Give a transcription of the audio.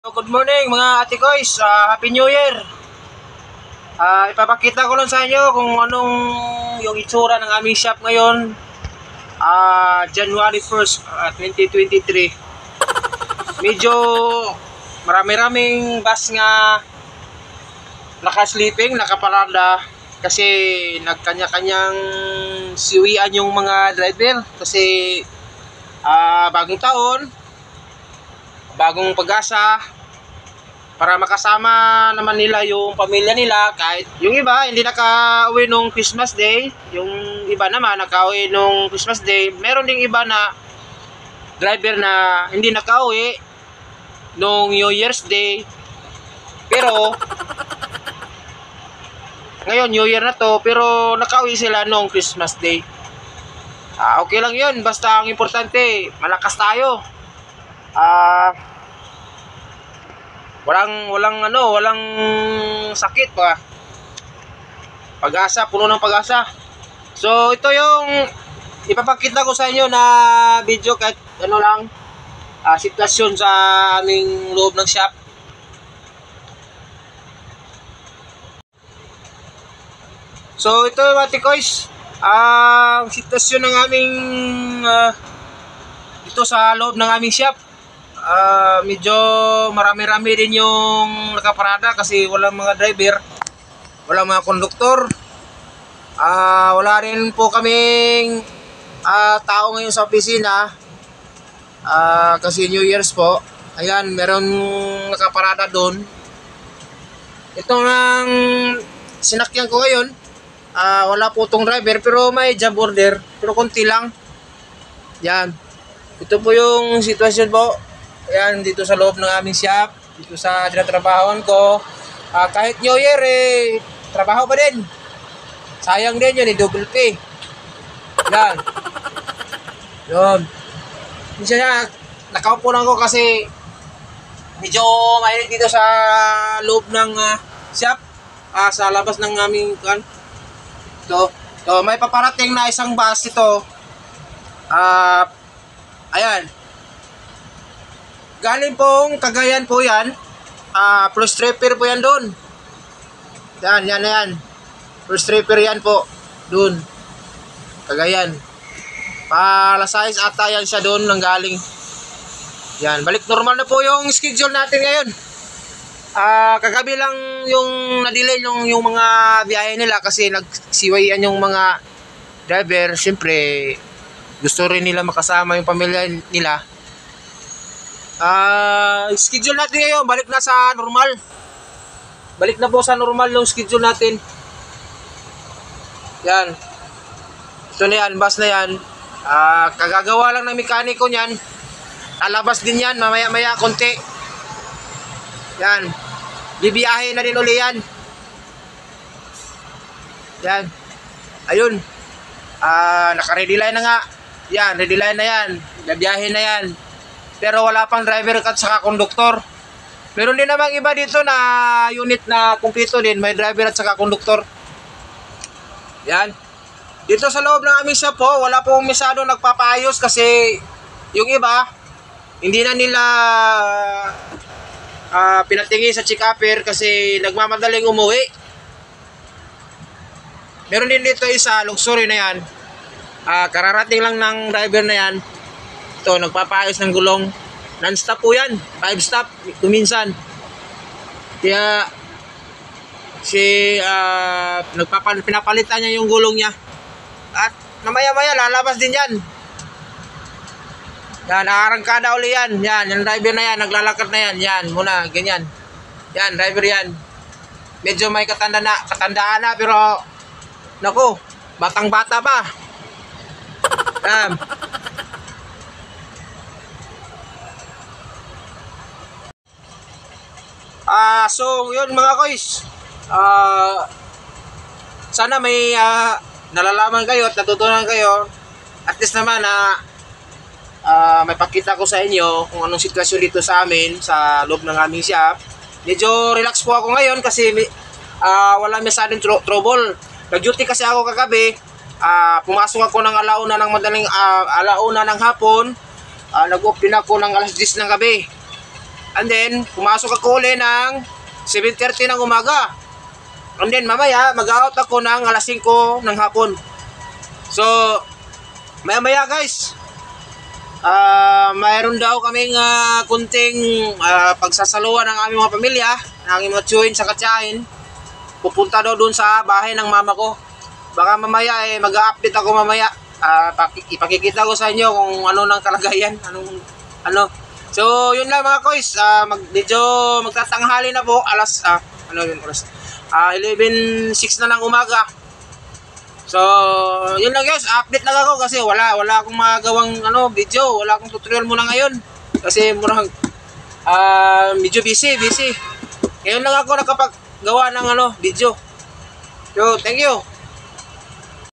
Good morning mga ate koys, Happy New Year. Ipapakita ko lang sa inyo kung anong yung itsura ng aming shop ngayon, January 1st, 2023. Medyo marami-raming bus nga nakasleeping, nakaparada kasi nagkanya-kanyang siwian yung mga driver kasi bagong taon, bagong pag-asa, para makasama naman nila yung pamilya nila. Kahit yung iba hindi nakauwi nung Christmas Day, yung iba naman nakauwi nung Christmas Day. Meron ding iba na driver na hindi nakauwi nung New Year's Day, pero ngayon New Year na to, pero nakauwi sila nung Christmas Day. Okay lang yun, basta ang importante malakas tayo. Walang sakit pa. Pag-asa, puno ng pag-asa. So ito yung ipapakita ko sa inyo na video, kahit ano lang, sitwasyon sa aming loob ng shop. So ito mga tikoys, ang sitwasyon ng aming dito sa loob ng aming shop. Medyo marami-rami din yung nakaparada kasi walang mga driver, walang mga konduktor. Wala rin po kaming tao ngayon sa opisina kasi New Year's po. Ayan, meron nakaparada doon. Ito ang sinakyan ko ngayon. Wala po itong driver pero may job order, pero konti lang. Yan, ito po yung sitwasyon po. Ayan, dito sa loob ng aming shop, dito sa tinatrabahoan ko. Kahit New Year, trabaho pa din. Sayang din yun, double pay. Yan. Yun. Minsan nakaupo lang ko kasi medyo mainit dito sa loob ng shop, sa labas ng aming kan. So may paparating na isang bus ito. Ayan. Galing pong Cagayan po yan. Plus tripper po yan doon. Yan. Plus tripper yan po doon, Cagayan. Palasayas ata yan siya doon nang galing. Yan, balik normal na po yung schedule natin ngayon. Kagabi lang yung na-delay yung mga biyahe nila kasi nagsiwayan yung mga driver. Siyempre gusto rin nila makasama yung pamilya nila. Schedule natin ngayon, balik na sa normal. Balik na po sa normal yung schedule natin. Yan. Ito na yan, bus na yan. Kagagawa lang ng mekaniko niyan. Lalabas din yan, mamaya-maya konti. Yan. Bibiyahe na din uli yan. Yan. Ayun. Naka-ready line na nga. Yan, ready line na yan. Bibiyahe na yan. Pero wala pang driver at saka konduktor. Meron din namang iba dito na unit na kumpleto din, may driver at saka konduktor. Yan. Dito sa loob ng aming shop po, wala pong masyado nagpapaayos kasi yung iba hindi na nila pinatingin sa check-upper kasi nagmamadaling umuwi. Meron din dito isa, luxury na yan. Kararating lang ng driver na yan. Ito, nagpapaayos ng gulong. Non-stop po yan. 5 stop, kuminsan. Kaya pinapalitan niya yung gulong niya. At mamaya-maya lalabas din yan. Yan, naarangkada uli yan. Yan, yung driver na yan, naglalakad na yan. Yan, muna, ganyan. Yan, driver yan. Medyo may katandaan na, pero naku, batang-bata pa. Yan. So yun mga koys, sana may nalalaman kayo at natutunan kayo. At least naman may pakita ko sa inyo kung anong sitwasyon dito sa amin sa loob ng aming shop. Medyo relax po ako ngayon kasi wala masyadong trouble. Nag-duty kasi ako kagabi. Pumasok ako ng alauna ng hapon. Nag-open ako ng alas 10 ng gabi. And then, pumasok ako uli ng 7:30 ng umaga. And then, mamaya, mag-out ako ng alas 5 ng hapon. So, maya-maya guys, mayroon daw kaming kunting pagsasaluhan ng aming mga pamilya, ng aming mga tiyuhin sa katsahin. Pupunta daw doon sa bahay ng mama ko. Baka mamaya mag-update ako mamaya. Ipakikita ko sa inyo kung ano nang kalagayan, ano. So, yun lang mga koys, medyo magtatanghali na po, alas 11:06 na ng umaga. So, yun lang guys, update lang ako kasi wala akong magawang video, wala akong tutorial muna ngayon. Kasi medyo busy. Ngayon lang ako nakapaggawa ng video. So, thank you.